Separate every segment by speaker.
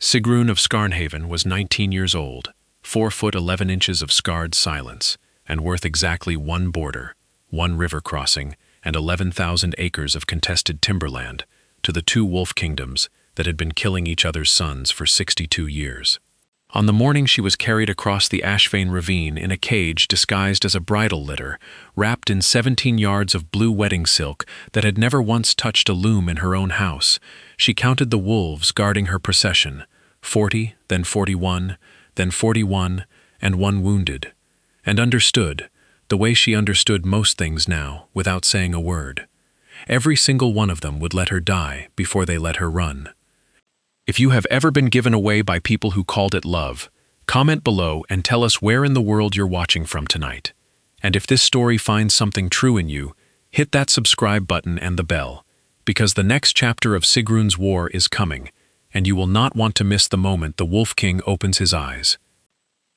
Speaker 1: Sigrun of Scarnhaven was 19 years old, 4 foot 11 inches of scarred silence, and worth exactly 1 border, 1 river crossing, and 11,000 acres of contested timberland to the 2 wolf kingdoms that had been killing each other's sons for 62 years. On the morning she was carried across the Ashvane ravine in a cage disguised as a bridal litter, wrapped in 17 yards of blue wedding silk that had never once touched a loom in her own house, she counted the wolves guarding her procession, 40, then 41, then 41, and 1 wounded, and understood, the way she understood most things now, without saying a word. Every single one of them would let her die before they let her run. If you have ever been given away by people who called it love, comment below and tell us where in the world you're watching from tonight. And if this story finds something true in you, hit that subscribe button and the bell, because the next chapter of Sigrun's war is coming, and you will not want to miss the moment the Wolf King opens his eyes.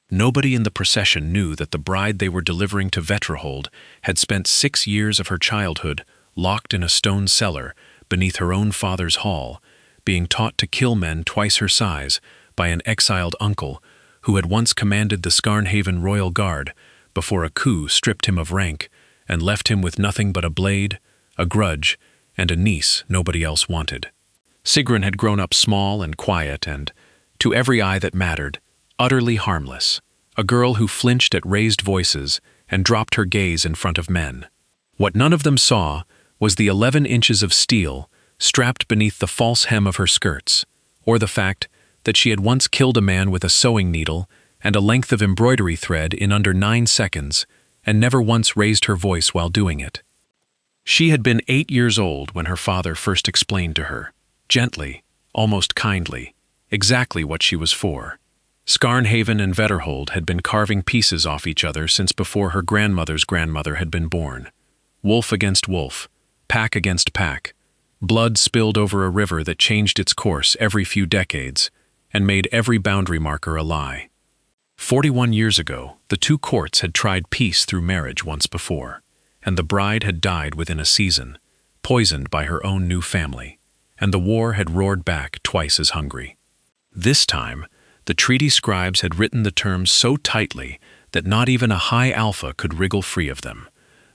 Speaker 1: Nobody in the procession knew that the bride they were delivering to Betrothed had spent 6 years of her childhood locked in a stone cellar beneath her own father's hall, being taught to kill men twice her size by an exiled uncle who had once commanded the Scarnhaven Royal Guard before a coup stripped him of rank and left him with nothing but a blade, a grudge, and a niece nobody else wanted. Sigrun had grown up small and quiet and, to every eye that mattered, utterly harmless, a girl who flinched at raised voices and dropped her gaze in front of men. What none of them saw was the 11 inches of steel strapped beneath the false hem of her skirts, or the fact that she had once killed a man with a sewing needle and a length of embroidery thread in under 9 seconds, and never once raised her voice while doing it. She had been 8 years old when her father first explained to her, gently, almost kindly, exactly what she was for. Scarnhaven and Betrothed had been carving pieces off each other since before her grandmother's grandmother had been born. Wolf against wolf, pack against pack. Blood spilled over a river that changed its course every few decades and made every boundary marker a lie. 41 years ago, the 2 courts had tried peace through marriage once before, and the bride had died within a season, poisoned by her own new family, and the war had roared back twice as hungry. This time, the treaty scribes had written the terms so tightly that not even a high alpha could wriggle free of them.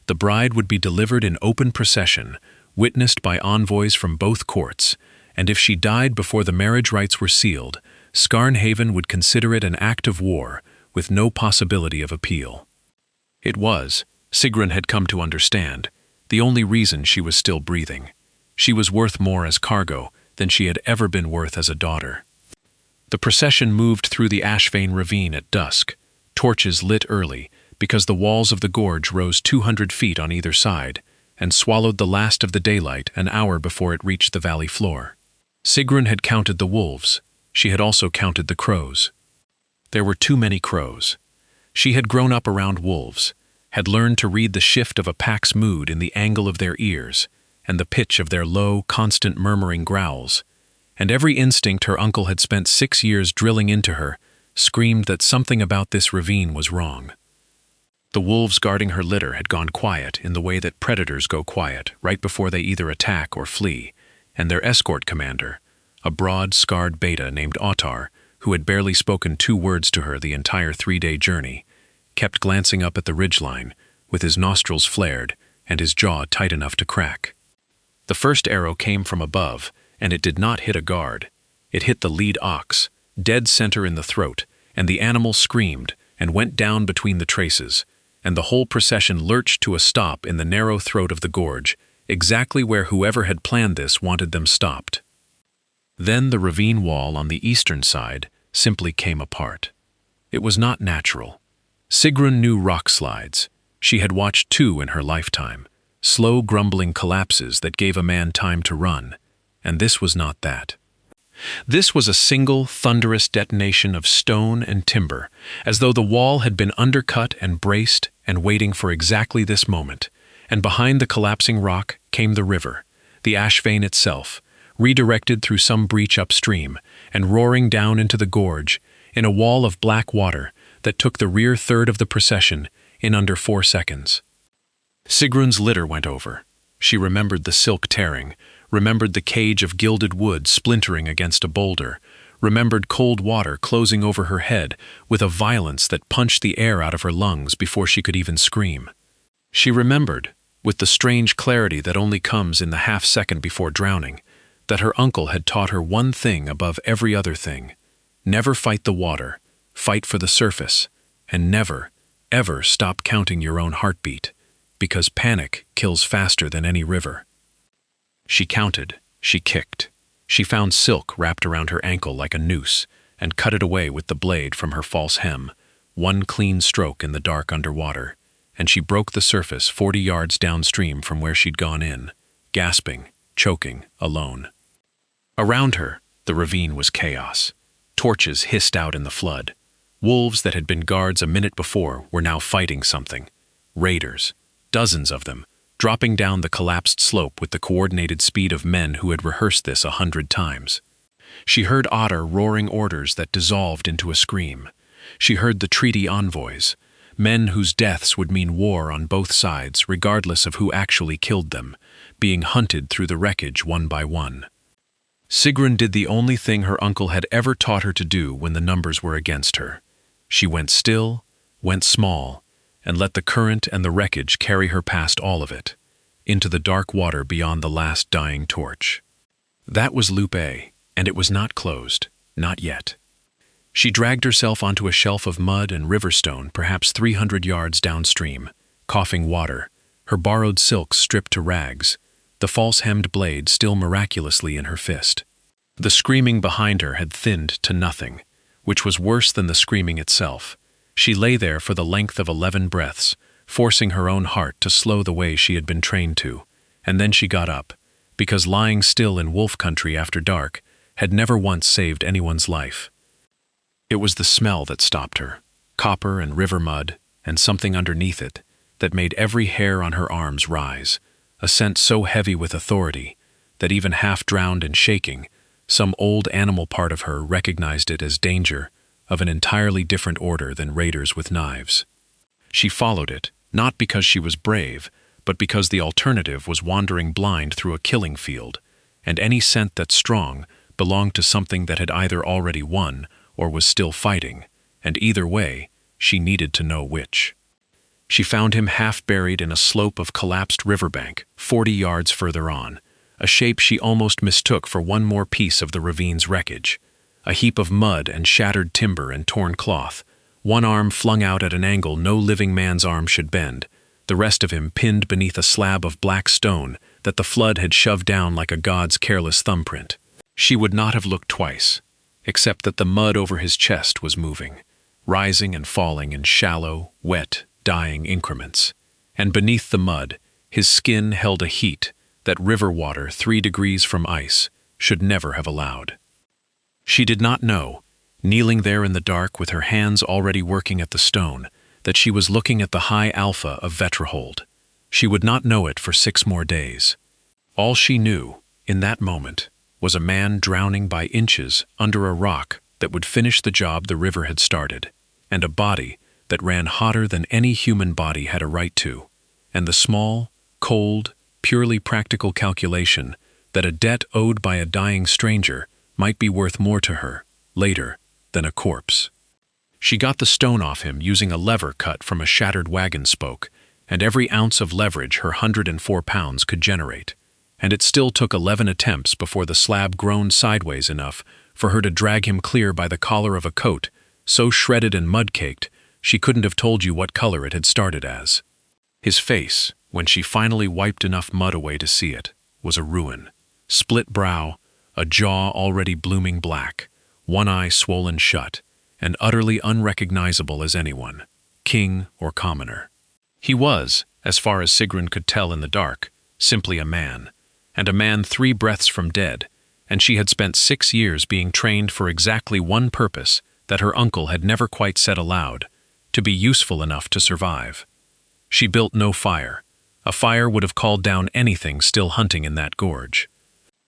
Speaker 1: The bride would be delivered in open procession, witnessed by envoys from both courts, and if she died before the marriage rites were sealed, Scarnhaven would consider it an act of war with no possibility of appeal. It was, Sigrun had come to understand, the only reason she was still breathing. She was worth more as cargo than she had ever been worth as a daughter. The procession moved through the Ashvane ravine at dusk, torches lit early because the walls of the gorge rose 200 feet on either side, and swallowed the last of the daylight an hour before it reached the valley floor. Sigrun had counted the wolves. She had also counted the crows. There were too many crows. She had grown up around wolves, had learned to read the shift of a pack's mood in the angle of their ears and the pitch of their low, constant murmuring growls, and every instinct her uncle had spent 6 years drilling into her screamed that something about this ravine was wrong. The wolves guarding her litter had gone quiet in the way that predators go quiet right before they either attack or flee, and their escort commander, a broad, scarred beta named Ottar, who had barely spoken 2 words to her the entire 3-day journey, kept glancing up at the ridgeline, with his nostrils flared and his jaw tight enough to crack. The first arrow came from above, and it did not hit a guard. It hit the lead ox, dead center in the throat, and the animal screamed and went down between the traces, and the whole procession lurched to a stop in the narrow throat of the gorge, exactly where whoever had planned this wanted them stopped. Then the ravine wall on the eastern side simply came apart. It was not natural. Sigrun knew rock slides. She had watched 2 in her lifetime, slow grumbling collapses that gave a man time to run, and this was not that. This was a single, thunderous detonation of stone and timber, as though the wall had been undercut and braced and waiting for exactly this moment, and behind the collapsing rock came the river, the Ashvane itself, redirected through some breach upstream and roaring down into the gorge in a wall of black water that took the rear third of the procession in under 4 seconds. Sigrun's litter went over. She remembered the silk tearing, remembered the cage of gilded wood splintering against a boulder, remembered cold water closing over her head with a violence that punched the air out of her lungs before she could even scream. She remembered, with the strange clarity that only comes in the half-second before drowning, that her uncle had taught her one thing above every other thing: never fight the water, fight for the surface, and never, ever stop counting your own heartbeat, because panic kills faster than any river. She counted, she kicked. She found silk wrapped around her ankle like a noose and cut it away with the blade from her false hem, one clean stroke in the dark underwater, and she broke the surface 40 yards downstream from where she'd gone in, gasping, choking, alone. Around her, the ravine was chaos. Torches hissed out in the flood. Wolves that had been guards a minute before were now fighting something. Raiders, dozens of them, dropping down the collapsed slope with the coordinated speed of men who had rehearsed this 100 times. She heard Otter roaring orders that dissolved into a scream. She heard the treaty envoys, men whose deaths would mean war on both sides regardless of who actually killed them, being hunted through the wreckage one by one. Sigrun did the only thing her uncle had ever taught her to do when the numbers were against her. She went still, went small, and let the current and the wreckage carry her past all of it, into the dark water beyond the last dying torch. That was Loop A, and it was not closed, not yet. She dragged herself onto a shelf of mud and riverstone perhaps 300 yards downstream, coughing water, her borrowed silks stripped to rags, the false-hemmed blade still miraculously in her fist. The screaming behind her had thinned to nothing, which was worse than the screaming itself. She lay there for the length of 11 breaths, forcing her own heart to slow the way she had been trained to, and then she got up, because lying still in wolf country after dark had never once saved anyone's life. It was the smell that stopped her, copper and river mud, and something underneath it, that made every hair on her arms rise, a scent so heavy with authority that even half-drowned and shaking, some old animal part of her recognized it as danger of an entirely different order than raiders with knives. She followed it, not because she was brave, but because the alternative was wandering blind through a killing field, and any scent that's strong belonged to something that had either already won or was still fighting, and either way, she needed to know which. She found him half-buried in a slope of collapsed riverbank, 40 yards further on, a shape she almost mistook for one more piece of the ravine's wreckage. A heap of mud and shattered timber and torn cloth, one arm flung out at an angle no living man's arm should bend, the rest of him pinned beneath a slab of black stone that the flood had shoved down like a god's careless thumbprint. She would not have looked twice, except that the mud over his chest was moving, rising and falling in shallow, wet, dying increments. And beneath the mud, his skin held a heat that river water 3 degrees from ice should never have allowed. She did not know, kneeling there in the dark with her hands already working at the stone, that she was looking at the high alpha of Vetrahold. She would not know it for 6 more days. All she knew, in that moment, was a man drowning by inches under a rock that would finish the job the river had started, and a body that ran hotter than any human body had a right to, and the small, cold, purely practical calculation that a debt owed by a dying stranger might be worth more to her, later, than a corpse. She got the stone off him using a lever cut from a shattered wagon spoke, and every ounce of leverage her 104 pounds could generate, and it still took 11 attempts before the slab groaned sideways enough for her to drag him clear by the collar of a coat, so shredded and mud-caked she couldn't have told you what color it had started as. His face, when she finally wiped enough mud away to see it, was a ruin. Split brow, a jaw already blooming black, one eye swollen shut, and utterly unrecognizable as anyone, king or commoner. He was, as far as Sigrun could tell in the dark, simply a man, and a man 3 breaths from dead, and she had spent 6 years being trained for exactly one purpose that her uncle had never quite said aloud, to be useful enough to survive. She built no fire. A fire would have called down anything still hunting in that gorge.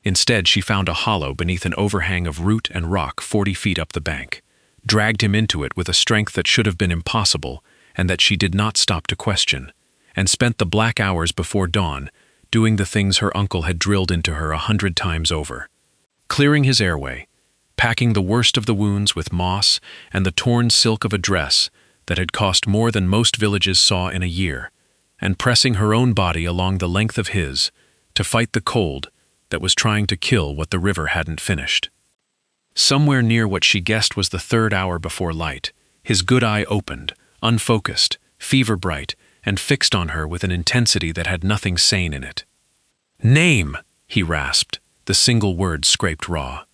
Speaker 1: Instead, she found a hollow beneath an overhang of root and rock 40 feet up the bank, dragged him into it with a strength that should have been impossible and that she did not stop to question, and spent the black hours before dawn doing the things her uncle had drilled into her 100 times over. Clearing his airway, packing the worst of the wounds with moss and the torn silk of a dress that had cost more than most villages saw in a year, and pressing her own body along the length of his to fight the cold that was trying to kill what the river hadn't finished. Somewhere near what she guessed was the 3rd hour before light, his good eye opened, unfocused, fever-bright, and fixed on her with an intensity that had nothing sane in it. "Name!" he rasped, the single word scraped raw.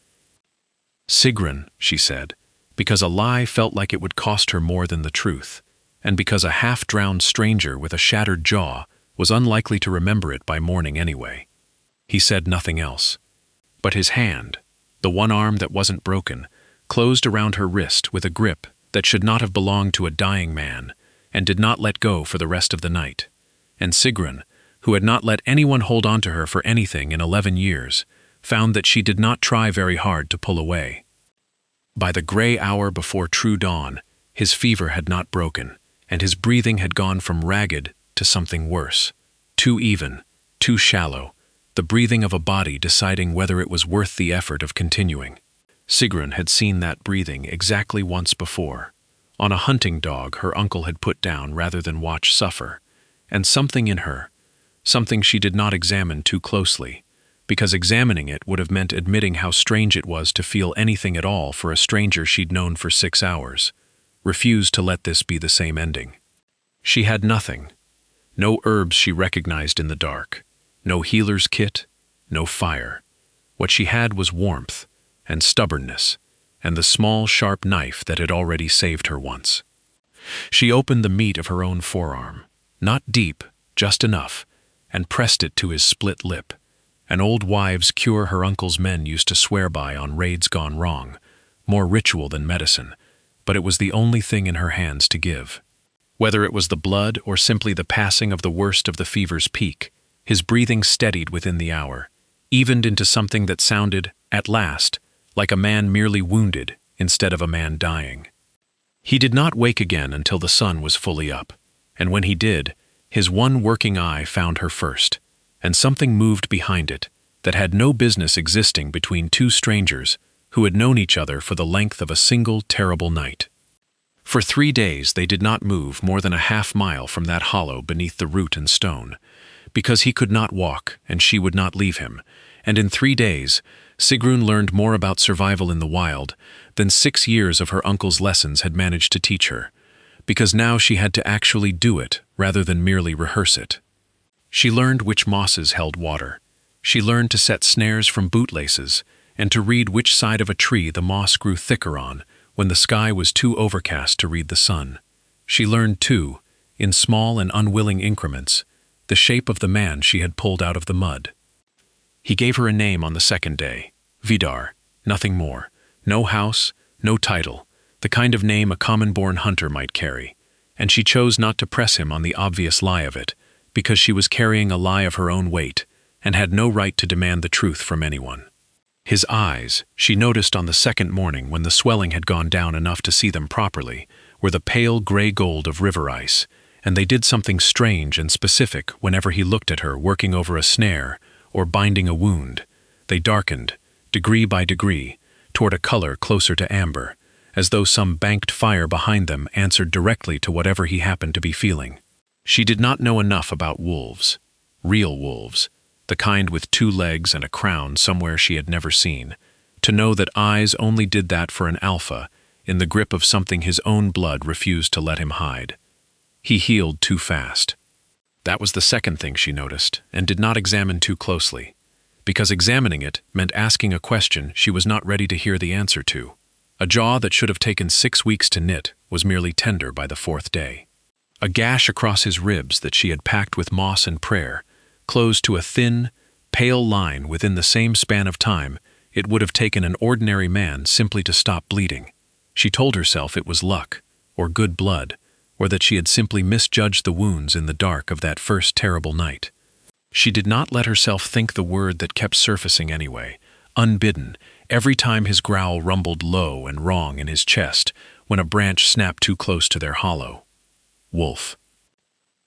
Speaker 1: "Sigrun," she said, because a lie felt like it would cost her more than the truth, and because a half-drowned stranger with a shattered jaw was unlikely to remember it by morning anyway. He said nothing else. But his hand, the one arm that wasn't broken, closed around her wrist with a grip that should not have belonged to a dying man, and did not let go for the rest of the night. And Sigrun, who had not let anyone hold on to her for anything in 11 years, found that she did not try very hard to pull away. By the gray hour before true dawn, his fever had not broken, and his breathing had gone from ragged to something worse. Too even, too shallow, the breathing of a body deciding whether it was worth the effort of continuing. Sigrun had seen that breathing exactly once before. On a hunting dog her uncle had put down rather than watch suffer, and something in her, something she did not examine too closely, because examining it would have meant admitting how strange it was to feel anything at all for a stranger she'd known for 6 hours, refused to let this be the same ending. She had nothing. No herbs she recognized in the dark, no healer's kit, no fire. What she had was warmth and stubbornness, and the small, sharp knife that had already saved her once. She opened the meat of her own forearm, not deep, just enough, and pressed it to his split lip, an old wives' cure her uncle's men used to swear by on raids gone wrong, more ritual than medicine, but it was the only thing in her hands to give. Whether it was the blood or simply the passing of the worst of the fever's peak, his breathing steadied within the hour, evened into something that sounded, at last, like a man merely wounded instead of a man dying. He did not wake again until the sun was fully up, and when he did, his one working eye found her first, and something moved behind it that had no business existing between two strangers who had known each other for the length of a single terrible night. For 3 days they did not move more than a half-mile from that hollow beneath the root and stone, because he could not walk and she would not leave him, and in 3 days Sigrun learned more about survival in the wild than 6 years of her uncle's lessons had managed to teach her, because now she had to actually do it rather than merely rehearse it. She learned which mosses held water. She learned to set snares from bootlaces and to read which side of a tree the moss grew thicker on when the sky was too overcast to read the sun. She learned, too, in small and unwilling increments, the shape of the man she had pulled out of the mud. He gave her a name on the 2nd day, Vidar, nothing more. No house, no title, the kind of name a common-born hunter might carry, and she chose not to press him on the obvious lie of it, because she was carrying a lie of her own weight, and had no right to demand the truth from anyone. His eyes, she noticed on the 2nd morning when the swelling had gone down enough to see them properly, were the pale gray gold of river ice, and they did something strange and specific whenever he looked at her working over a snare or binding a wound. They darkened, degree by degree, toward a color closer to amber, as though some banked fire behind them answered directly to whatever he happened to be feeling. She did not know enough about wolves, real wolves, the kind with 2 legs and a crown somewhere she had never seen, to know that eyes only did that for an alpha in the grip of something his own blood refused to let him hide. He healed too fast. That was the 2nd thing she noticed, and did not examine too closely, because examining it meant asking a question she was not ready to hear the answer to. A jaw that should have taken 6 weeks to knit was merely tender by the 4th day. A gash across his ribs that she had packed with moss and prayer closed to a thin, pale line within the same span of time it would have taken an ordinary man simply to stop bleeding. She told herself it was luck, or good blood, or that she had simply misjudged the wounds in the dark of that first terrible night. She did not let herself think the word that kept surfacing anyway, unbidden, every time his growl rumbled low and wrong in his chest when a branch snapped too close to their hollow. Wolf.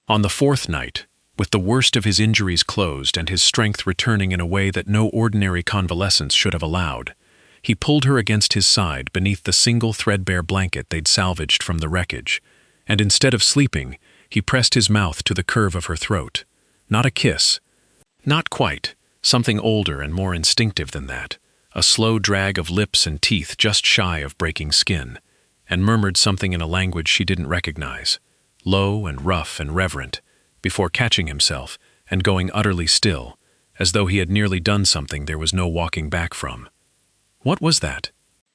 Speaker 1: On the 4th night, with the worst of his injuries closed and his strength returning in a way that no ordinary convalescence should have allowed, He pulled her against his side beneath the single threadbare blanket they'd salvaged from the wreckage, and instead of sleeping, he pressed his mouth to the curve of her throat. Not a kiss. Not quite. Something older and more instinctive than that. A slow drag of lips and teeth just shy of breaking skin, and murmured something in a language she didn't recognize, low and rough and reverent, before catching himself and going utterly still, as though he had nearly done something there was no walking back from. What was that?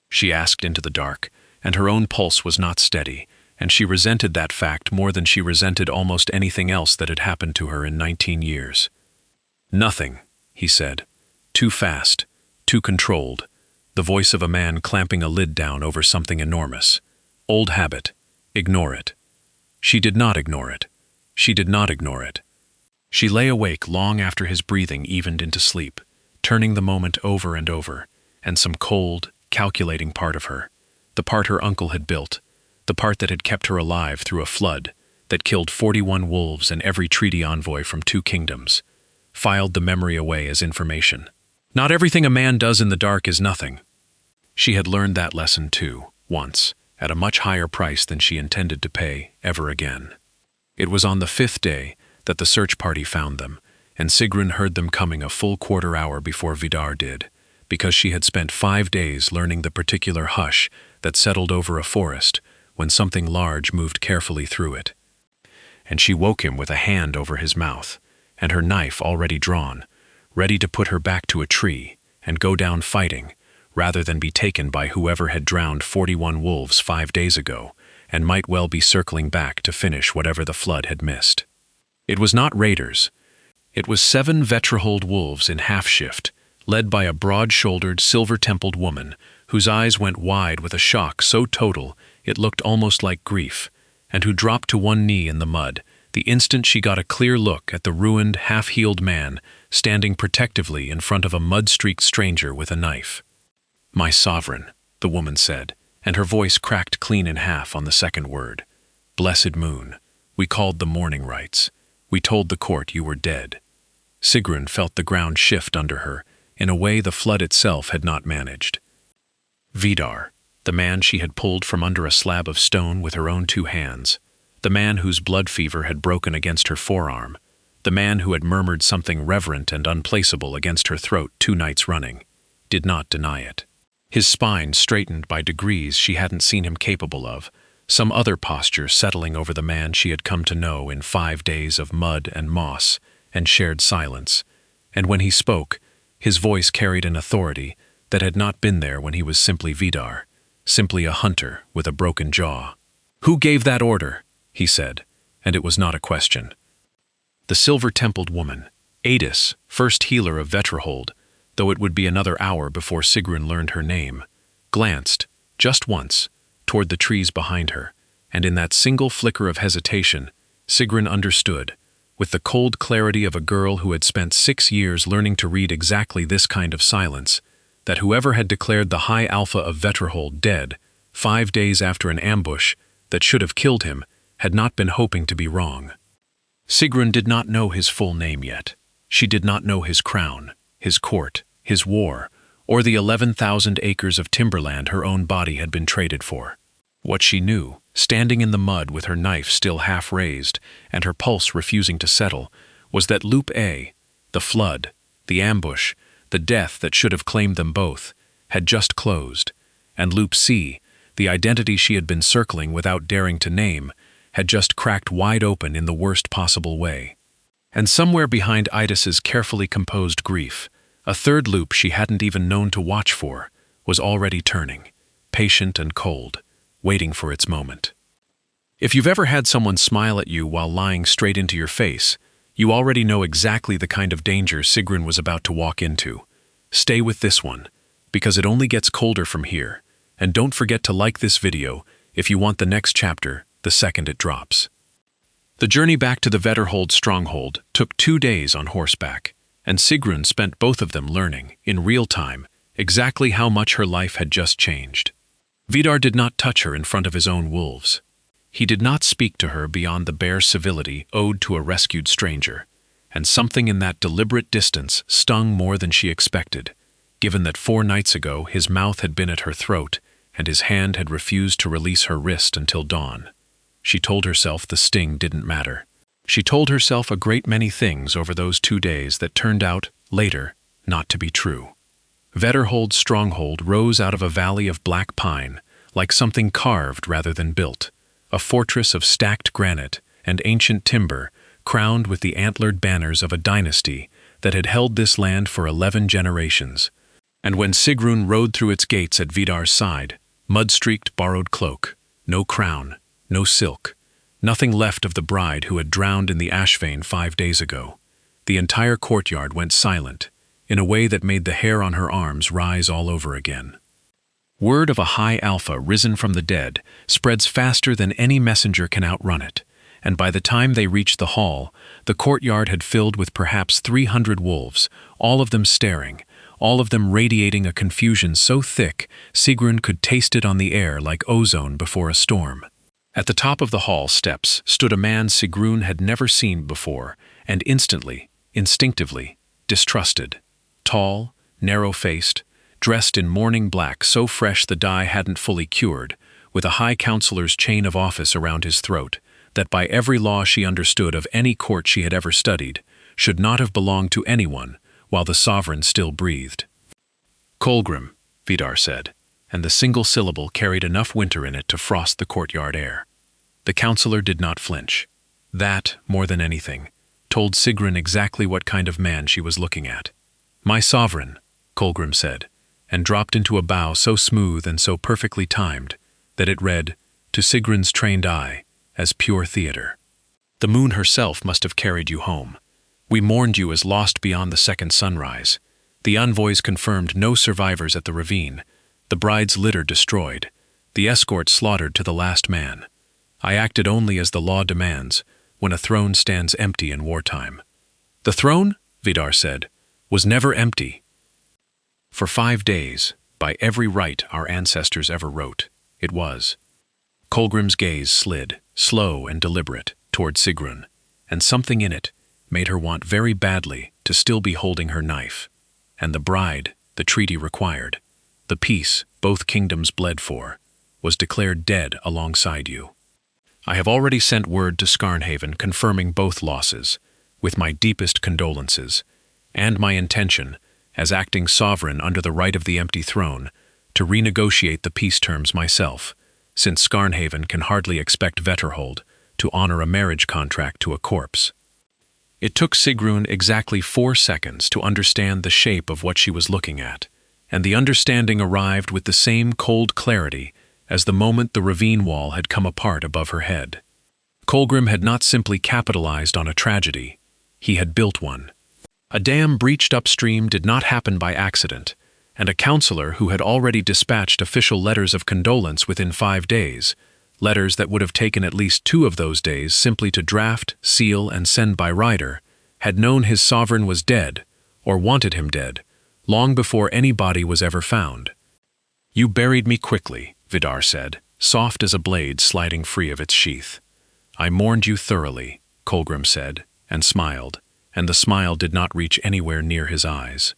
Speaker 1: She asked into the dark, and her own pulse was not steady, and she resented that fact more than she resented almost anything else that had happened to her in 19 years. Nothing, he said. Too fast, too controlled, the voice of a man clamping a lid down over something enormous. Old habit. Ignore it. She did not ignore it. She did not ignore it. She lay awake long after his breathing evened into sleep, turning the moment over and over, and some cold, calculating part of her, the part her uncle had built, the part that had kept her alive through a flood, that killed 41 wolves and every treaty envoy from 2 kingdoms, filed the memory away as information. Not everything a man does in the dark is nothing. She had learned that lesson too, once, at a much higher price than she intended to pay ever again. It was on the 5th day that the search party found them, and Sigrun heard them coming a full quarter hour before Vidar did, because she had spent 5 days learning the particular hush that settled over a forest when something large moved carefully through it. And she woke him with a hand over his mouth, and her knife already drawn, ready to put her back to a tree and go down fighting, rather than be taken by whoever had drowned 41 wolves 5 days ago, and might well be circling back to finish whatever the flood had missed. It was not raiders. It was 7 betrothed wolves in half-shift, led by a broad-shouldered, silver-templed woman, whose eyes went wide with a shock so total it looked almost like grief, and who dropped to one knee in the mud the instant she got a clear look at the ruined, half-healed man standing protectively in front of a mud-streaked stranger with a knife. "My sovereign," the woman said, and her voice cracked clean in half on the second word. "Blessed moon, we called the mourning rites. We told the court you were dead." Sigrun felt the ground shift under her in a way the flood itself had not managed. Vidar, the man she had pulled from under a slab of stone with her own 2 hands, the man whose blood fever had broken against her forearm, the man who had murmured something reverent and unplaceable against her throat 2 nights running, did not deny it. His spine straightened by degrees she hadn't seen him capable of, some other posture settling over the man she had come to know in 5 days of mud and moss and shared silence, and when he spoke, his voice carried an authority that had not been there when he was simply Vidar, simply a hunter with a broken jaw. "Who gave that order?" he said, and it was not a question. The silver-templed woman, Adis, first healer of betrothed, though it would be another hour before Sigrun learned her name, glanced, just once, toward the trees behind her, and in that single flicker of hesitation, Sigrun understood, with the cold clarity of a girl who had spent 6 years learning to read exactly this kind of silence, that whoever had declared the high alpha of betrothed dead 5 days after an ambush that should have killed him had not been hoping to be wrong. Sigrun did not know his full name yet. She did not know his crown, his court, his war, or the 11,000 acres of timberland her own body had been traded for. What she knew, standing in the mud with her knife still half raised and her pulse refusing to settle, was that Loop A, the flood, the ambush, the death that should have claimed them both, had just closed, and Loop C, the identity she had been circling without daring to name, had just cracked wide open in the worst possible way. And somewhere behind Idis's carefully composed grief, a third loop she hadn't even known to watch for was already turning, patient and cold, waiting for its moment. If you've ever had someone smile at you while lying straight into your face, you already know exactly the kind of danger Sigrun was about to walk into. Stay with this one, because it only gets colder from here, and don't forget to like this video if you want the next chapter the second it drops. The journey back to the betrothed stronghold took 2 days on horseback, and Sigrun spent both of them learning, in real time, exactly how much her life had just changed. Vidar did not touch her in front of his own wolves. He did not speak to her beyond the bare civility owed to a rescued stranger, and something in that deliberate distance stung more than she expected. given that 4 nights ago his mouth had been at her throat and his hand had refused to release her wrist until dawn. She told herself the sting didn't matter. She told herself a great many things over those 2 days that turned out, later, not to be true. Vetterhold's stronghold rose out of a valley of black pine, like something carved rather than built, a fortress of stacked granite and ancient timber, crowned with the antlered banners of a dynasty that had held this land for 11 generations. And when Sigrun rode through its gates at Vidar's side, mud-streaked borrowed cloak, no crown, no silk, nothing left of the bride who had drowned in the ashvein 5 days ago, the entire courtyard went silent, in a way that made the hair on her arms rise all over again. Word of a high alpha risen from the dead spreads faster than any messenger can outrun it, and by the time they reached the hall, the courtyard had filled with perhaps 300 wolves, all of them staring, all of them radiating a confusion so thick Sigrun could taste it on the air like ozone before a storm. At the top of the hall steps stood a man Sigrun had never seen before, and instantly, instinctively, distrusted. Tall, narrow-faced, dressed in mourning black so fresh the dye hadn't fully cured, with a high councilor's chain of office around his throat, that by every law she understood of any court she had ever studied, should not have belonged to anyone while the sovereign still breathed. "Kolgrim," Vidar said, and the single syllable carried enough winter in it to frost the courtyard air. The councilor did not flinch. That, more than anything, told Sigrun exactly what kind of man she was looking at. "My sovereign," Kolgrim said, and dropped into a bow so smooth and so perfectly timed that it read, to Sigrun's trained eye, as pure theater. "The moon herself must have carried you home. We mourned you as lost beyond the second sunrise. The envoys confirmed no survivors at the ravine, the bride's litter destroyed, the escort slaughtered to the last man. I acted only as the law demands, when a throne stands empty in wartime." "The throne," Vidar said, "was never empty. For 5 days, by every right our ancestors ever wrote, it was." Kolgrim's gaze slid, slow and deliberate, toward Sigrun, and something in it made her want very badly to still be holding her knife. And the bride, the treaty required, the peace both kingdoms bled for, was declared dead alongside you. I have already sent word to Skarnhaven confirming both losses, with my deepest condolences, and my intention, as acting sovereign under the right of the empty throne, to renegotiate the peace terms myself, since Skarnhaven can hardly expect Vetterhold to honor a marriage contract to a corpse. It took Sigrun exactly 4 seconds to understand the shape of what she was looking at, and the understanding arrived with the same cold clarity as the moment the ravine wall had come apart above her head. Kolgrim had not simply capitalized on a tragedy, he had built one. A dam breached upstream did not happen by accident, and a councilor who had already dispatched official letters of condolence within 5 days, letters that would have taken at least 2 of those days simply to draft, seal, and send by rider, had known his sovereign was dead, or wanted him dead, long before any body was ever found. "You buried me quickly," Vidar said, soft as a blade sliding free of its sheath. "I mourned you thoroughly," Kolgrim said, and smiled, and the smile did not reach anywhere near his eyes.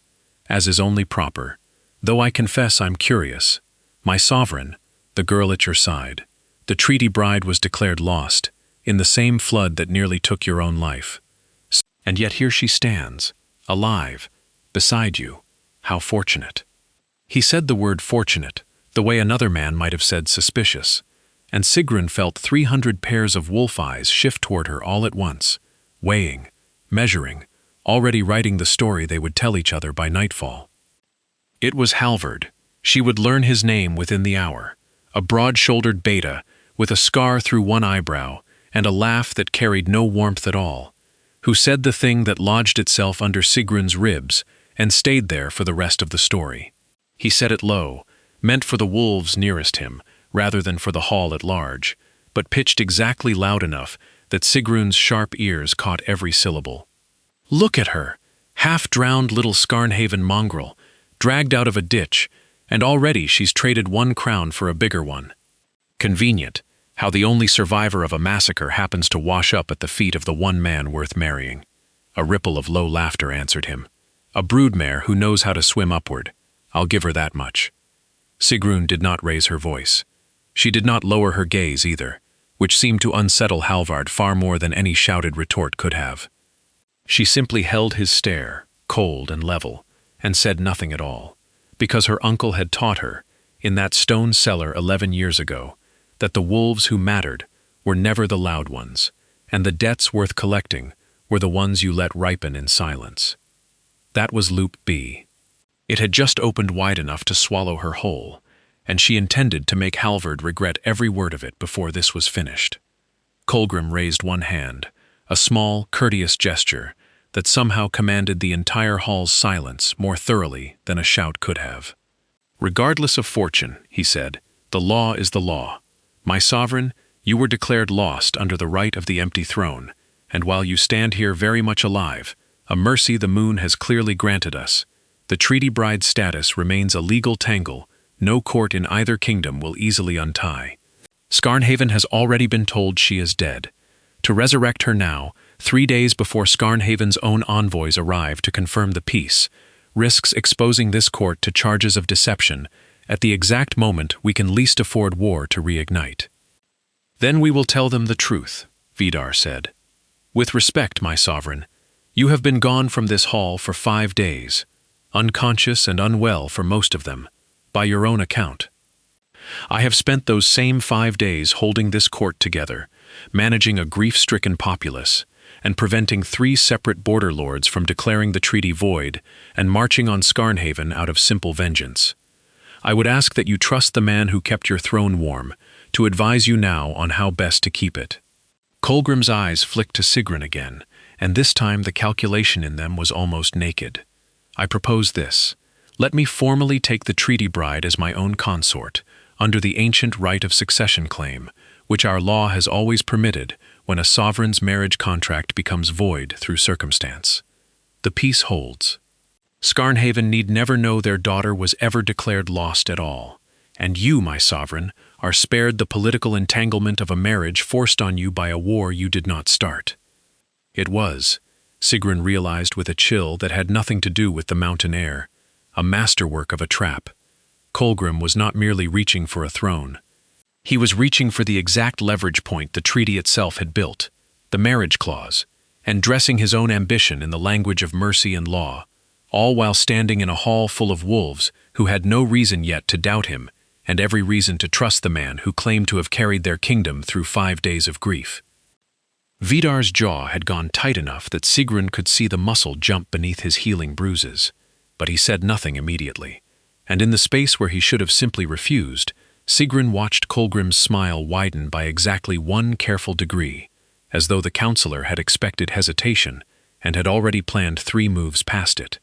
Speaker 1: "As is only proper, though I confess I'm curious. My sovereign, the girl at your side, the treaty bride was declared lost, in the same flood that nearly took your own life. And yet here she stands, alive, beside you. How fortunate." He said the word fortunate, the way another man might have said suspicious, and Sigrun felt 300 pairs of wolf eyes shift toward her all at once, weighing, measuring, already writing the story they would tell each other by nightfall. It was Halvard. She would learn his name within the hour, a broad-shouldered beta, with a scar through one eyebrow and a laugh that carried no warmth at all, who said the thing that lodged itself under Sigrun's ribs and stayed there for the rest of the story. He said it low, meant for the wolves nearest him, rather than for the hall at large, but pitched exactly loud enough that Sigrun's sharp ears caught every syllable. "Look at her, half-drowned little Skarnhaven mongrel, dragged out of a ditch, and already she's traded 1 crown for a bigger one. Convenient, how the only survivor of a massacre happens to wash up at the feet of the one man worth marrying." A ripple of low laughter answered him. "A broodmare who knows how to swim upward. I'll give her that much." Sigrun did not raise her voice. She did not lower her gaze either, which seemed to unsettle Halvard far more than any shouted retort could have. She simply held his stare, cold and level, and said nothing at all, because her uncle had taught her, in that stone cellar 11 years ago, that the wolves who mattered were never the loud ones, and the debts worth collecting were the ones you let ripen in silence. That was Loop B. It had just opened wide enough to swallow her whole, and she intended to make Halvard regret every word of it before this was finished. Kolgrim raised one hand, a small, courteous gesture that somehow commanded the entire hall's silence more thoroughly than a shout could have. "Regardless of fortune," he said, "the law is the law. My sovereign, you were declared lost under the right of the empty throne, and while you stand here very much alive, a mercy the moon has clearly granted us. The treaty bride status remains a legal tangle no court in either kingdom will easily untie. Skarnhaven has already been told she is dead. To resurrect her now, 3 days before Skarnhaven's own envoys arrive to confirm the peace, risks exposing this court to charges of deception at the exact moment we can least afford war to reignite. Then we will tell them the truth," Vidar said. "With respect, my sovereign, you have been gone from this hall for 5 days, unconscious and unwell for most of them, by your own account. I have spent those same 5 days holding this court together, managing a grief-stricken populace, and preventing 3 separate border lords from declaring the treaty void and marching on Skarnhaven out of simple vengeance. I would ask that you trust the man who kept your throne warm to advise you now on how best to keep it." Kolgrim's eyes flicked to Sigrun again, and this time the calculation in them was almost naked. "I propose this. Let me formally take the treaty bride as my own consort, under the ancient right of succession claim, which our law has always permitted when a sovereign's marriage contract becomes void through circumstance. The peace holds. Skarnhaven need never know their daughter was ever declared lost at all, and you, my sovereign, are spared the political entanglement of a marriage forced on you by a war you did not start." It was, Sigrun realized with a chill that had nothing to do with the mountain air, a masterwork of a trap. Kolgrim was not merely reaching for a throne. He was reaching for the exact leverage point the treaty itself had built, the marriage clause, and dressing his own ambition in the language of mercy and law, all while standing in a hall full of wolves who had no reason yet to doubt him and every reason to trust the man who claimed to have carried their kingdom through 5 days of grief. Vidar's jaw had gone tight enough that Sigrun could see the muscle jump beneath his healing bruises, but he said nothing immediately, and in the space where he should have simply refused, Sigrun watched Kolgrim's smile widen by exactly 1 careful degree, as though the councilor had expected hesitation and had already planned 3 moves past it.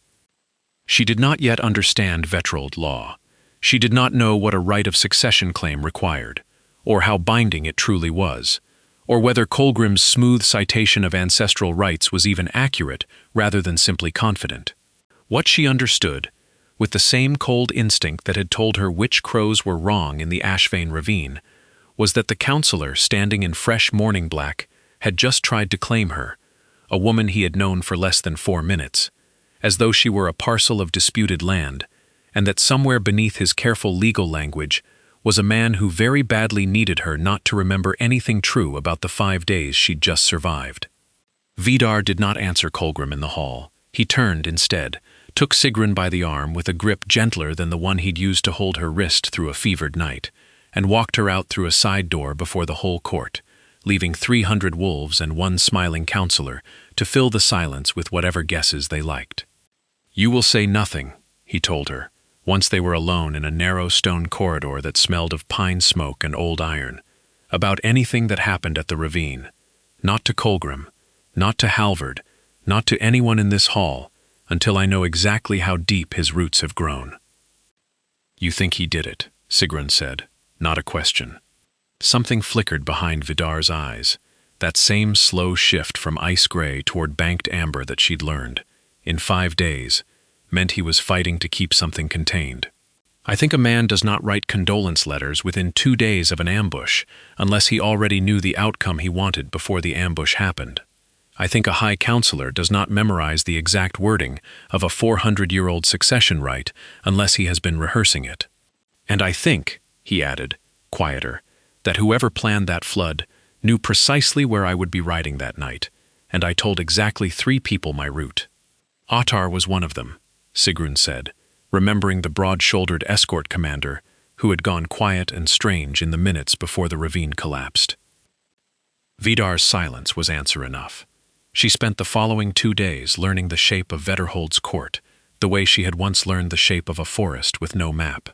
Speaker 1: She did not yet understand betrothed law. She did not know what a right of succession claim required, or how binding it truly was, or whether Kolgrim's smooth citation of ancestral rights was even accurate rather than simply confident. What she understood, with the same cold instinct that had told her which crows were wrong in the Ashvane ravine, was that the councilor standing in fresh morning black had just tried to claim her, a woman he had known for less than 4 minutes, as though she were a parcel of disputed land, and that somewhere beneath his careful legal language was a man who very badly needed her not to remember anything true about the 5 days she'd just survived. Vidar did not answer Kolgrim in the hall. He turned instead, took Sigrun by the arm with a grip gentler than the one he'd used to hold her wrist through a fevered night, and walked her out through a side door before the whole court, leaving 300 wolves and 1 smiling councilor to fill the silence with whatever guesses they liked. "You will say nothing," he told her, once they were alone in a narrow stone corridor that smelled of pine smoke and old iron, "about anything that happened at the ravine. Not to Kolgrim, not to Halvard, not to anyone in this hall, until I know exactly how deep his roots have grown." "You think he did it," Sigrun said, not a question. Something flickered behind Vidar's eyes, that same slow shift from ice gray toward banked amber that she'd learned, in 5 days, meant he was fighting to keep something contained. "I think a man does not write condolence letters within 2 days of an ambush unless he already knew the outcome he wanted before the ambush happened. I think a high councilor does not memorize the exact wording of a 400-year-old succession rite unless he has been rehearsing it. And I think, he added, quieter, that whoever planned that flood knew precisely where I would be riding that night, and I told exactly 3 people my route. Ottar was one of them, Sigrun said, remembering the broad-shouldered escort commander who had gone quiet and strange in the minutes before the ravine collapsed. Vidar's silence was answer enough. She spent the following 2 days learning the shape of Vetterhold's court, the way she had once learned the shape of a forest with no map,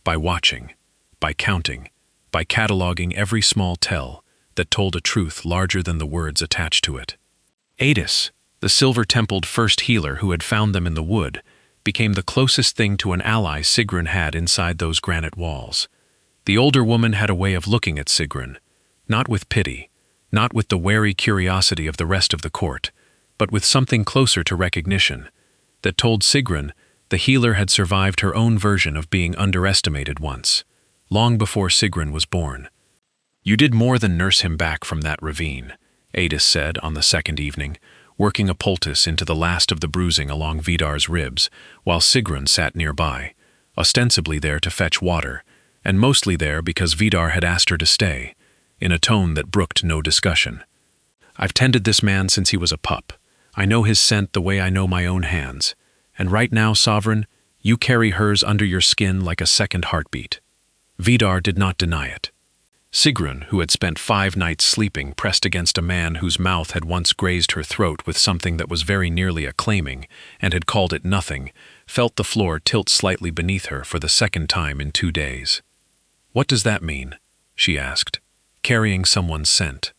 Speaker 1: by watching, by counting, by cataloging every small tell that told a truth larger than the words attached to it. Adis, the silver-templed first healer who had found them in the wood, became the closest thing to an ally Sigrun had inside those granite walls. The older woman had a way of looking at Sigrun, not with pity, not with the wary curiosity of the rest of the court, but with something closer to recognition, that told Sigrun the healer had survived her own version of being underestimated once, long before Sigrun was born. "You did more than nurse him back from that ravine," Adis said on the second evening, working a poultice into the last of the bruising along Vidar's ribs, while Sigrun sat nearby, ostensibly there to fetch water, and mostly there because Vidar had asked her to stay, in a tone that brooked no discussion. "I've tended this man since he was a pup. I know his scent the way I know my own hands, and right now, Sovereign, you carry hers under your skin like a second heartbeat." Vidar did not deny it. Sigrun, who had spent 5 nights sleeping pressed against a man whose mouth had once grazed her throat with something that was very nearly a claiming, and had called it nothing, felt the floor tilt slightly beneath her for the second time in 2 days. "What does that mean?" she asked. "Carrying someone's scent."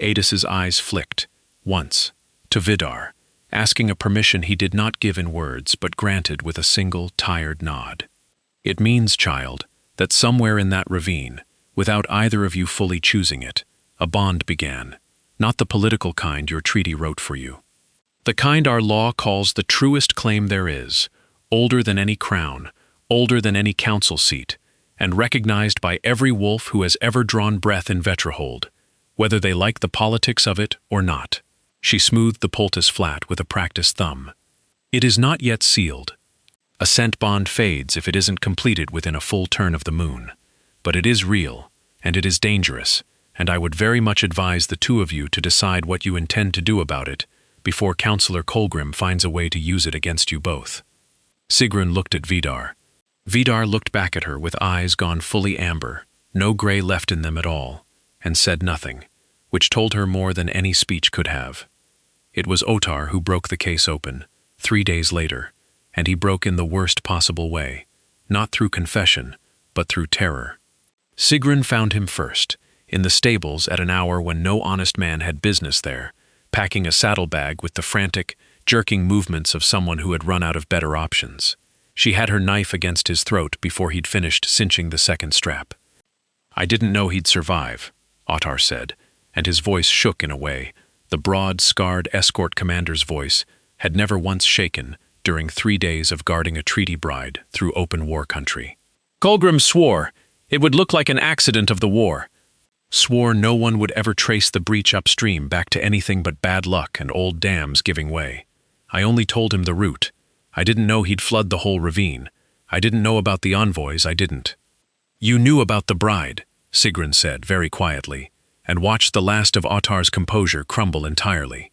Speaker 1: Adis's eyes flicked, once, to Vidar, asking a permission he did not give in words but granted with a single tired nod. "It means, child, that somewhere in that ravine, without either of you fully choosing it, a bond began, not the political kind your treaty wrote for you. The kind our law calls the truest claim there is, older than any crown, older than any council seat, and recognized by every wolf who has ever drawn breath in Vetterhold, whether they like the politics of it or not." She smoothed the poultice flat with a practiced thumb. "It is not yet sealed. A scent bond fades if it isn't completed within a full turn of the moon. But it is real, and it is dangerous, and I would very much advise the 2 of you to decide what you intend to do about it before Councilor Kolgrim finds a way to use it against you both." Sigrun looked at Vidar. Vidar looked back at her with eyes gone fully amber, no gray left in them at all, and said nothing, which told her more than any speech could have. It was Ottar who broke the case open, 3 days later, and he broke in the worst possible way, not through confession, but through terror. Sigrun found him first, in the stables at an hour when no honest man had business there, packing a saddlebag with the frantic, jerking movements of someone who had run out of better options. She had her knife against his throat before he'd finished cinching the second strap. "I didn't know he'd survive," Ottar said, and his voice shook in a way. The broad, scarred escort commander's voice had never once shaken during 3 days of guarding a treaty bride through open war country. "Kolgrim swore it would look like an accident of the war. Swore no one would ever trace the breach upstream back to anything but bad luck and old dams giving way. I only told him the route. I didn't know he'd flood the whole ravine. I didn't know about the envoys, I didn't." "You knew about the bride," Sigrun said very quietly, and watched the last of Ottar's composure crumble entirely.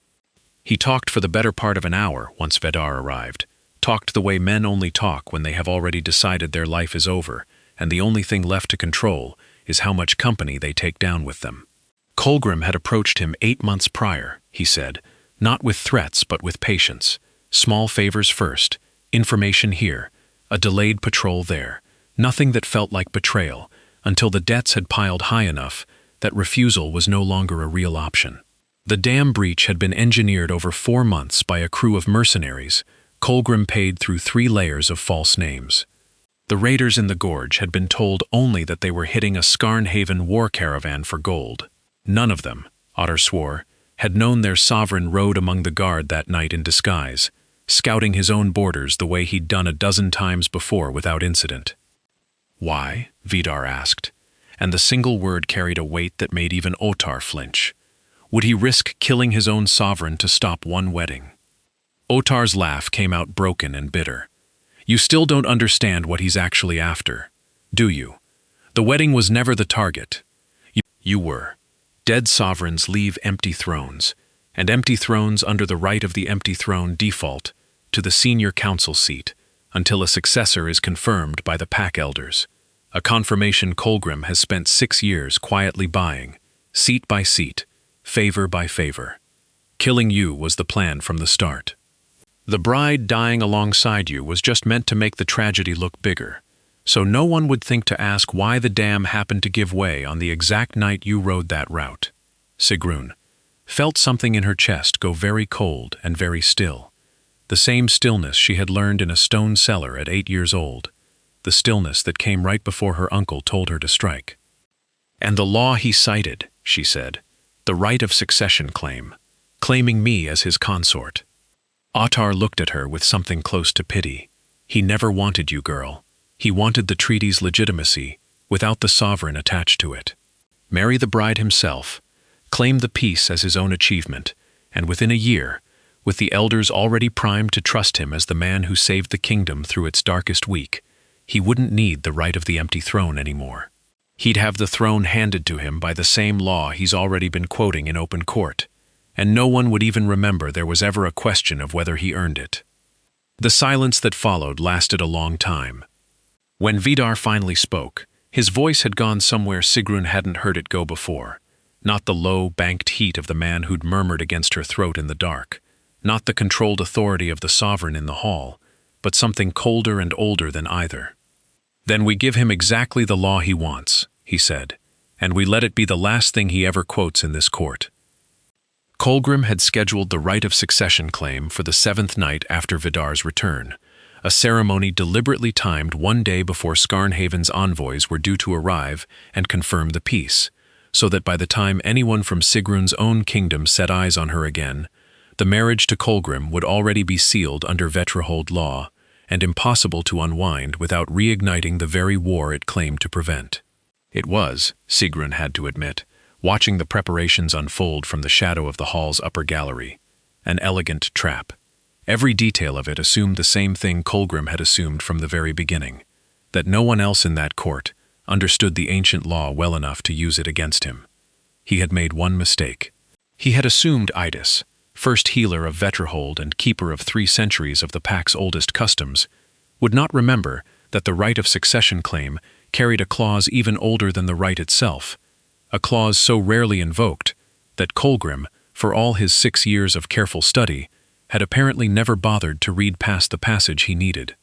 Speaker 1: He talked for the better part of an hour once Vidar arrived, talked the way men only talk when they have already decided their life is over, and the only thing left to control is how much company they take down with them. Kolgrim had approached him 8 months prior, he said, not with threats but with patience. Small favors first, information here, a delayed patrol there, nothing that felt like betrayal, until the debts had piled high enough that refusal was no longer a real option. The dam breach had been engineered over 4 months by a crew of mercenaries, Kolgrim paid through 3 layers of false names. The raiders in the gorge had been told only that they were hitting a Skarnhaven war caravan for gold. None of them, Ottar swore, had known their sovereign rode among the guard that night in disguise, scouting his own borders the way he'd done a dozen times before without incident. "Why?" Vidar asked, and the single word carried a weight that made even Ottar flinch. Would he risk killing his own sovereign to stop one wedding? Otar's laugh came out broken and bitter. You still don't understand what he's actually after, do you? The wedding was never the target. You were. Dead sovereigns leave empty thrones, and empty thrones under the right of the empty throne default to the senior council seat until a successor is confirmed by the pack elders, a confirmation Colgrim has spent 6 years quietly buying, seat by seat, favor by favor. Killing you was the plan from the start. The bride dying alongside you was just meant to make the tragedy look bigger, so no one would think to ask why the dam happened to give way on the exact night you rode that route. Sigrun felt something in her chest go very cold and very still. The same stillness she had learned in a stone cellar at 8 years old, the stillness that came right before her uncle told her to strike. And the law he cited, she said, the right of succession claim, claiming me as his consort. Otar looked at her with something close to pity. He never wanted you, girl. He wanted the treaty's legitimacy, without the sovereign attached to it. Marry the bride himself, claim the peace as his own achievement, and within a year, with the elders already primed to trust him as the man who saved the kingdom through its darkest week, he wouldn't need the right of the empty throne anymore. He'd have the throne handed to him by the same law he's already been quoting in open court, and no one would even remember there was ever a question of whether he earned it. The silence that followed lasted a long time. When Vidar finally spoke, his voice had gone somewhere Sigrun hadn't heard it go before. Not the low, banked heat of the man who'd murmured against her throat in the dark, not the controlled authority of the sovereign in the hall, but something colder and older than either. Then we give him exactly the law he wants, he said, and we let it be the last thing he ever quotes in this court. Colgrim had scheduled the right of succession claim for the 7th night after Vidar's return, a ceremony deliberately timed 1 day before Scarnhaven's envoys were due to arrive and confirm the peace, so that by the time anyone from Sigrun's own kingdom set eyes on her again, the marriage to Colgrim would already be sealed under betrothed law and impossible to unwind without reigniting the very war it claimed to prevent. It was, Sigrun had to admit, watching the preparations unfold from the shadow of the hall's upper gallery, an elegant trap. Every detail of it assumed the same thing Colgrim had assumed from the very beginning, that no one else in that court understood the ancient law well enough to use it against him. He had made one mistake. He had assumed Idis, first healer of Vetrahold and keeper of 3 centuries of the pack's oldest customs, would not remember that the right of succession claim carried a clause even older than the right itself, a clause so rarely invoked that Colgrim, for all his 6 years of careful study, had apparently never bothered to read past the passage he needed.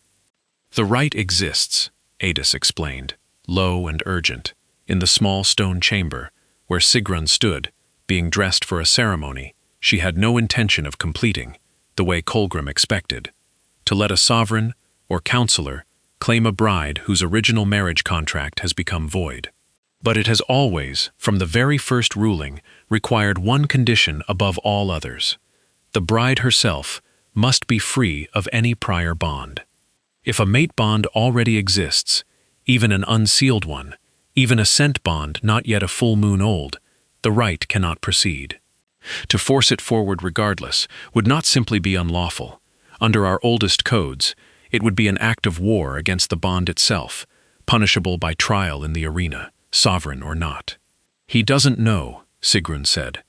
Speaker 1: The right exists, Adis explained, low and urgent, in the small stone chamber where Sigrun stood, being dressed for a ceremony she had no intention of completing, the way Colgrim expected, to let a sovereign or councilor claim a bride whose original marriage contract has become void. But it has always, from the very first ruling, required one condition above all others. The bride herself must be free of any prior bond. If a mate bond already exists, even an unsealed one, even a scent bond not yet a full moon old, the rite cannot proceed. To force it forward regardless would not simply be unlawful. Under our oldest codes, it would be an act of war against the bond itself, punishable by trial in the arena, sovereign or not. He doesn't know, Sigrun said.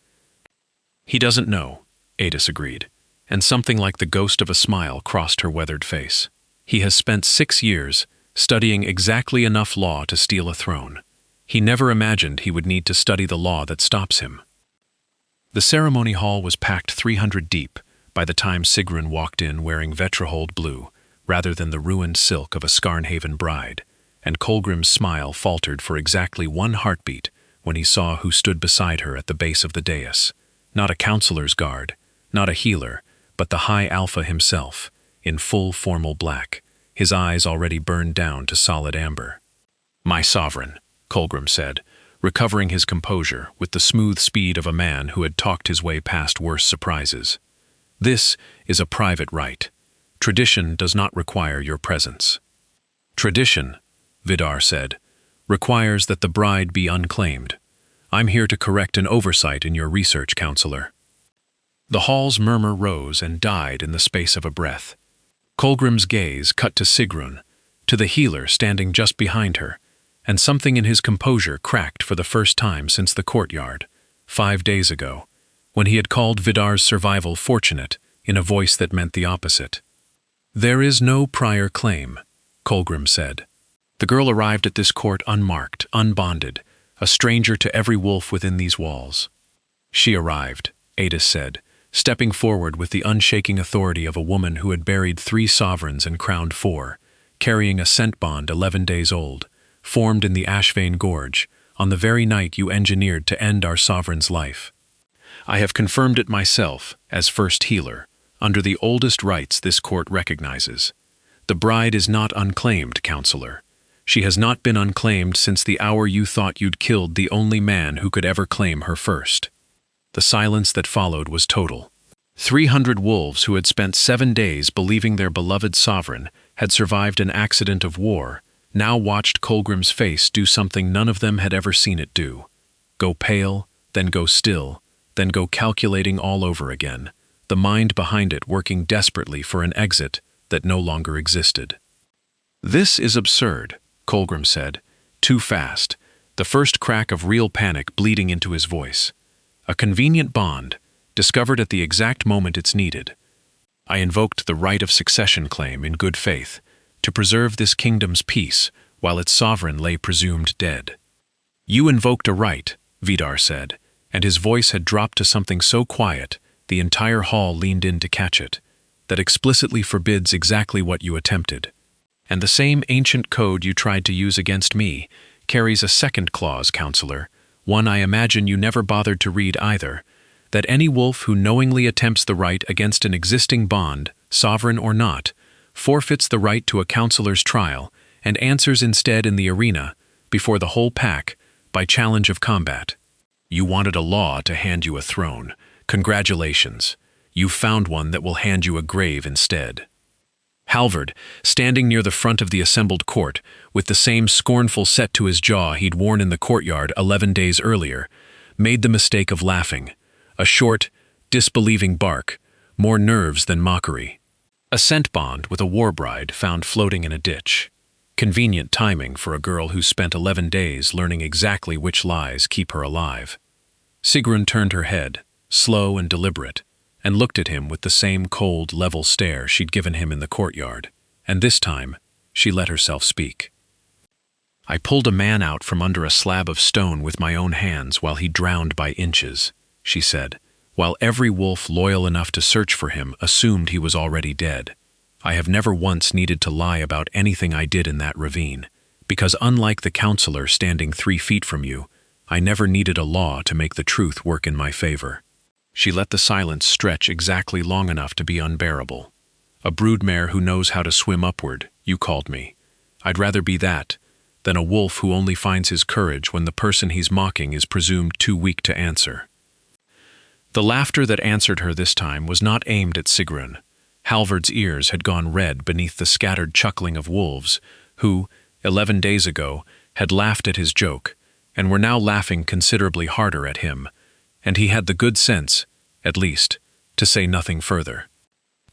Speaker 1: He doesn't know, Adis agreed, and something like the ghost of a smile crossed her weathered face. He has spent 6 years studying exactly enough law to steal a throne. He never imagined he would need to study the law that stops him. The ceremony hall was packed 300 deep by the time Sigrun walked in wearing Vetrahold blue, rather than the ruined silk of a Scarnhaven bride, and Colgrim's smile faltered for exactly 1 heartbeat when he saw who stood beside her at the base of the dais. Not a councilor's guard, not a healer, but the High Alpha himself, in full formal black, his eyes already burned down to solid amber. "My sovereign," Colgrim said, recovering his composure with the smooth speed of a man who had talked his way past worse surprises. "This is a private rite. Tradition does not require your presence." "Tradition," Vidar said, "requires that the bride be unclaimed. I'm here to correct an oversight in your research, councilor." The hall's murmur rose and died in the space of a breath. Colgrim's gaze cut to Sigrun, to the healer standing just behind her, and something in his composure cracked for the first time since the courtyard, 5 days ago, when he had called Vidar's survival fortunate in a voice that meant the opposite. "There is no prior claim," Colgrim said. "The girl arrived at this court unmarked, unbonded, a stranger to every wolf within these walls." "She arrived," Adis said, stepping forward with the unshaking authority of a woman who had buried 3 sovereigns and crowned 4, carrying a scent bond 11 days old, formed in the Ashvane Gorge, on the very night you engineered to end our sovereign's life. "I have confirmed it myself, as first healer, under the oldest rites this court recognizes. The bride is not unclaimed, councilor. She has not been unclaimed since the hour you thought you'd killed the only man who could ever claim her first." The silence that followed was total. 300 wolves who had spent 7 days believing their beloved sovereign had survived an accident of war now watched Colgrim's face do something none of them had ever seen it do. Go pale, then go still, then go calculating all over again, the mind behind it working desperately for an exit that no longer existed. "This is absurd," Colgrim said, too fast, the first crack of real panic bleeding into his voice. "A convenient bond, discovered at the exact moment it's needed. I invoked the right of succession claim in good faith, to preserve this kingdom's peace while its sovereign lay presumed dead." "You invoked a right," Vidar said, and his voice had dropped to something so quiet the entire hall leaned in to catch it, "that explicitly forbids exactly what you attempted. And the same ancient code you tried to use against me carries a second clause, councilor, one I imagine you never bothered to read either, that any wolf who knowingly attempts the right against an existing bond, sovereign or not, forfeits the right to a councilor's trial and answers instead in the arena, before the whole pack, by challenge of combat. You wanted a law to hand you a throne. Congratulations. You've found one that will hand you a grave instead." Halvard, standing near the front of the assembled court, with the same scornful set to his jaw he'd worn in the courtyard 11 days earlier, made the mistake of laughing. A short, disbelieving bark, more nerves than mockery. A scent bond with a war bride found floating in a ditch. Convenient timing for a girl who spent 11 days learning exactly which lies keep her alive. Sigrun turned her head, slow and deliberate, and looked at him with the same cold, level stare she'd given him in the courtyard, and this time she let herself speak. "I pulled a man out from under a slab of stone with my own hands while he drowned by inches," she said, "while every wolf loyal enough to search for him assumed he was already dead. I have never once needed to lie about anything I did in that ravine, because unlike the councilor standing 3 feet from you, I never needed a law to make the truth work in my favor." She let the silence stretch exactly long enough to be unbearable. "A broodmare who knows how to swim upward, you called me. I'd rather be that than a wolf who only finds his courage when the person he's mocking is presumed too weak to answer." The laughter that answered her this time was not aimed at Sigrun. Halvard's ears had gone red beneath the scattered chuckling of wolves who, 11 days ago, had laughed at his joke, and were now laughing considerably harder at him, and he had the good sense, at least, to say nothing further.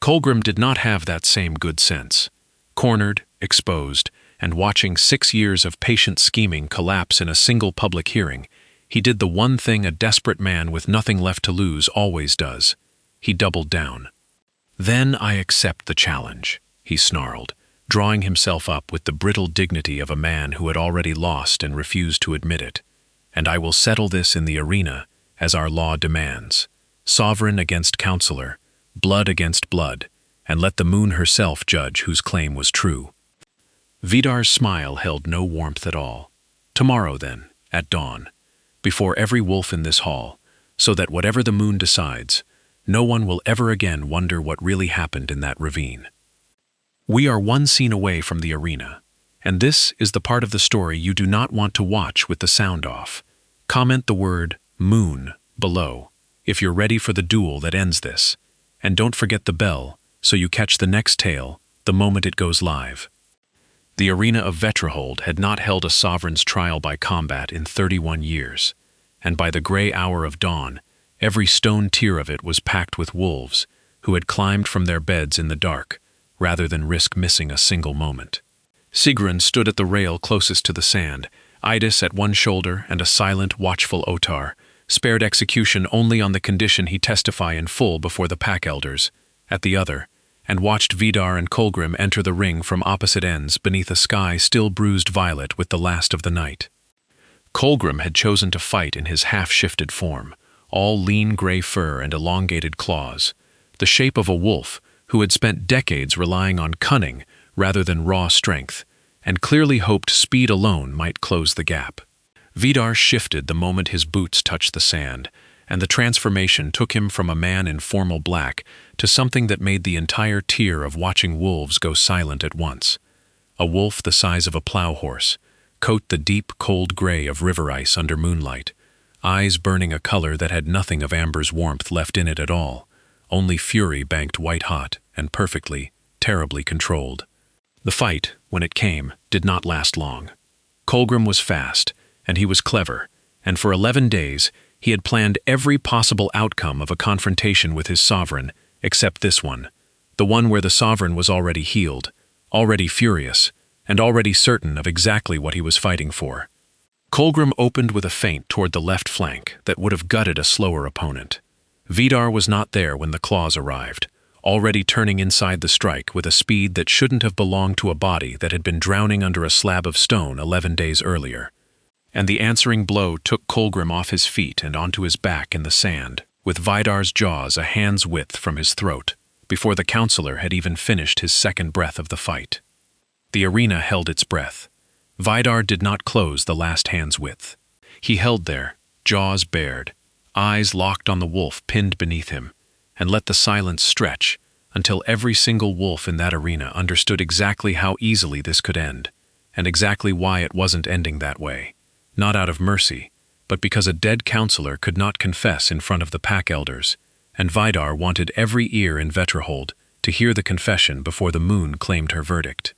Speaker 1: Colgrim did not have that same good sense. Cornered, exposed, and watching 6 years of patient scheming collapse in a single public hearing, he did the one thing a desperate man with nothing left to lose always does. He doubled down. "Then I accept the challenge," he snarled, drawing himself up with the brittle dignity of a man who had already lost and refused to admit it. "And I will settle this in the arena, as our law demands. Sovereign against councilor, blood against blood, and let the moon herself judge whose claim was true." Vidar's smile held no warmth at all. "Tomorrow, then, at dawn, before every wolf in this hall, so that whatever the moon decides, no one will ever again wonder what really happened in that ravine." We are one scene away from the arena, and this is the part of the story you do not want to watch with the sound off. Comment the word moon below if you're ready for the duel that ends this, and don't forget the bell so you catch the next tale the moment it goes live. The arena of Vetrahold had not held a sovereign's trial by combat in 31 years. and by the gray hour of dawn, every stone tier of it was packed with wolves, who had climbed from their beds in the dark, rather than risk missing a single moment. Sigrun stood at the rail closest to the sand, Idis at one shoulder and a silent, watchful Otar, spared execution only on the condition he testify in full before the pack elders, at the other, and watched Vidar and Kolgrim enter the ring from opposite ends beneath a sky still bruised violet with the last of the night. Kolgrim had chosen to fight in his half-shifted form, all lean gray fur and elongated claws, the shape of a wolf who had spent decades relying on cunning rather than raw strength, and clearly hoped speed alone might close the gap. Vidar shifted the moment his boots touched the sand, and the transformation took him from a man in formal black to something that made the entire tier of watching wolves go silent at once. A wolf the size of a plow horse, coat the deep, cold gray of river ice under moonlight, eyes burning a color that had nothing of amber's warmth left in it at all, only fury banked white-hot and perfectly, terribly controlled. The fight, when it came, did not last long. Kolgrim was fast, and he was clever, and for 11 days he had planned every possible outcome of a confrontation with his sovereign, except this one, the one where the sovereign was already healed, already furious, and already certain of exactly what he was fighting for. Kolgrim opened with a feint toward the left flank that would have gutted a slower opponent. Vidar was not there when the claws arrived, already turning inside the strike with a speed that shouldn't have belonged to a body that had been drowning under a slab of stone 11 days earlier. And the answering blow took Kolgrim off his feet and onto his back in the sand, with Vidar's jaws a hand's width from his throat, before the councilor had even finished his second breath of the fight. The arena held its breath. Vidar did not close the last hand's width. He held there, jaws bared, eyes locked on the wolf pinned beneath him, and let the silence stretch until every single wolf in that arena understood exactly how easily this could end, and exactly why it wasn't ending that way. Not out of mercy, but because a dead councilor could not confess in front of the pack elders, and Vidar wanted every ear in Vetrahold to hear the confession before the moon claimed her verdict.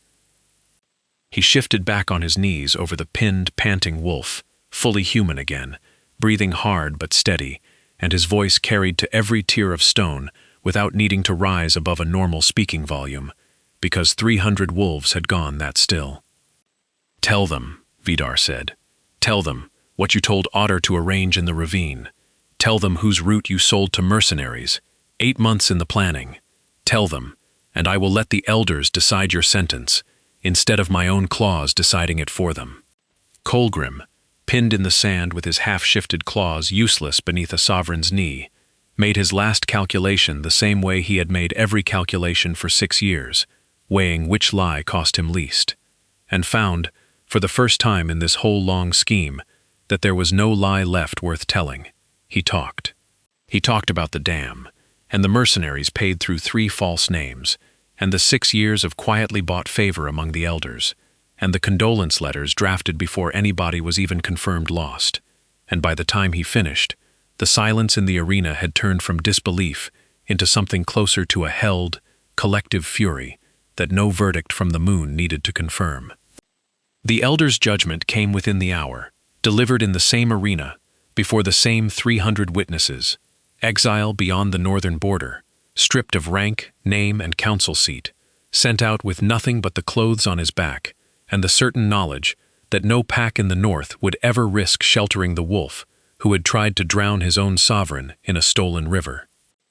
Speaker 1: He shifted back on his knees over the pinned, panting wolf, fully human again, breathing hard but steady, and his voice carried to every tier of stone without needing to rise above a normal speaking volume, because 300 wolves had gone that still. "Tell them," Vidar said. "Tell them what you told Otter to arrange in the ravine. Tell them whose route you sold to mercenaries, 8 months in the planning. Tell them, and I will let the elders decide your sentence, instead of my own claws deciding it for them." Kolgrim, pinned in the sand with his half-shifted claws useless beneath a sovereign's knee, made his last calculation the same way he had made every calculation for 6 years, weighing which lie cost him least, and found, for the first time in this whole long scheme, that there was no lie left worth telling. He talked. He talked about the dam, and the mercenaries paid through 3 false names, and the 6 years of quietly bought favor among the elders, and the condolence letters drafted before anybody was even confirmed lost. And by the time he finished, the silence in the arena had turned from disbelief into something closer to a held, collective fury that no verdict from the moon needed to confirm. The elders' judgment came within the hour, delivered in the same arena, before the same 300 witnesses, exile beyond the northern border, stripped of rank, name, and council seat, sent out with nothing but the clothes on his back, and the certain knowledge that no pack in the north would ever risk sheltering the wolf who had tried to drown his own sovereign in a stolen river.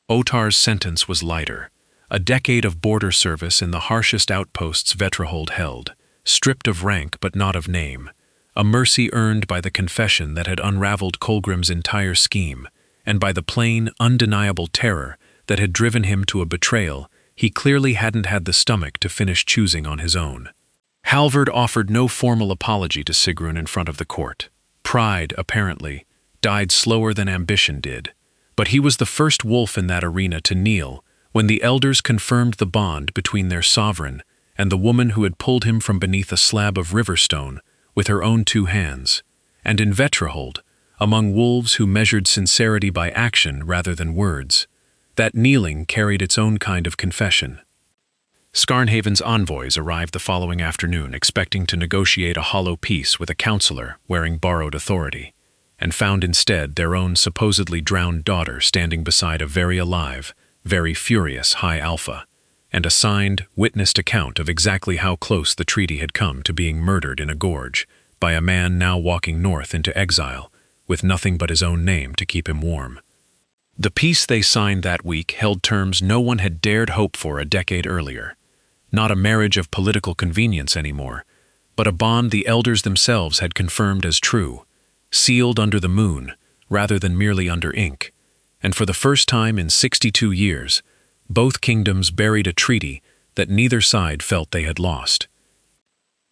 Speaker 1: Otar's sentence was lighter, a decade of border service in the harshest outposts Vetrahold held, stripped of rank but not of name, a mercy earned by the confession that had unraveled Kolgrim's entire scheme, and by the plain, undeniable terror that had driven him to a betrayal he clearly hadn't had the stomach to finish choosing on his own. Halvard offered no formal apology to Sigrun in front of the court. Pride, apparently, died slower than ambition did, but he was the first wolf in that arena to kneel when the elders confirmed the bond between their sovereign and the woman who had pulled him from beneath a slab of riverstone with her own 2 hands, and in Vetrahold, among wolves who measured sincerity by action rather than words, that kneeling carried its own kind of confession. Skarnhaven's envoys arrived the following afternoon expecting to negotiate a hollow peace with a councilor wearing borrowed authority, and found instead their own supposedly drowned daughter standing beside a very alive, very furious High Alpha, and a signed, witnessed account of exactly how close the treaty had come to being murdered in a gorge by a man now walking north into exile, with nothing but his own name to keep him warm. The peace they signed that week held terms no one had dared hope for a decade earlier. Not a marriage of political convenience anymore, but a bond the elders themselves had confirmed as true, sealed under the moon rather than merely under ink, and for the first time in 62 years, both kingdoms buried a treaty that neither side felt they had lost.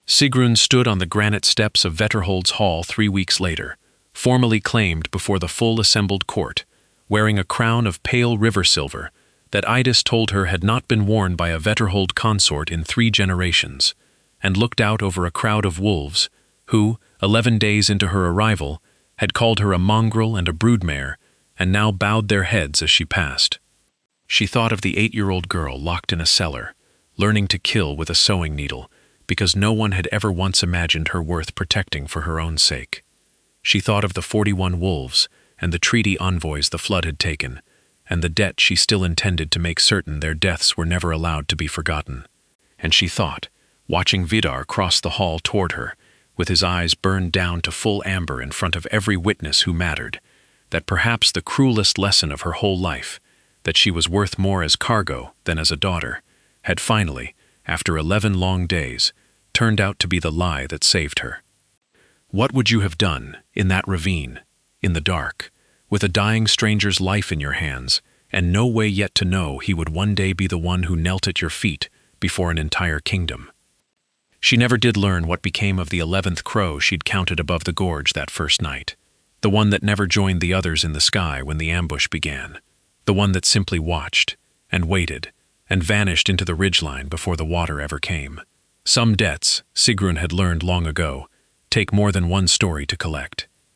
Speaker 1: Sigrun stood on the granite steps of Vetterhold's hall 3 weeks later, formally claimed before the full assembled court, wearing a crown of pale river silver that Idis told her had not been worn by a Vetterhold consort in 3 generations, and looked out over a crowd of wolves who, 11 days into her arrival, had called her a mongrel and a broodmare, and now bowed their heads as she passed. She thought of the 8-year-old girl locked in a cellar, learning to kill with a sewing needle, because no one had ever once imagined her worth protecting for her own sake. She thought of the 41 wolves and the treaty envoys the flood had taken, and the debt she still intended to make certain their deaths were never allowed to be forgotten. And she thought, watching Vidar cross the hall toward her, with his eyes burned down to full amber in front of every witness who mattered, that perhaps the cruelest lesson of her whole life, that she was worth more as cargo than as a daughter, had finally, after 11 long days, turned out to be the lie that saved her. What would you have done, in that ravine, in the dark, with a dying stranger's life in your hands, and no way yet to know he would one day be the one who knelt at your feet before an entire kingdom? She never did learn what became of the 11th crow she'd counted above the gorge that first night, the one that never joined the others in the sky when the ambush began, the one that simply watched, and waited, and vanished into the ridgeline before the water ever came. Some debts, Sigrun had learned long ago, take more than one story to collect.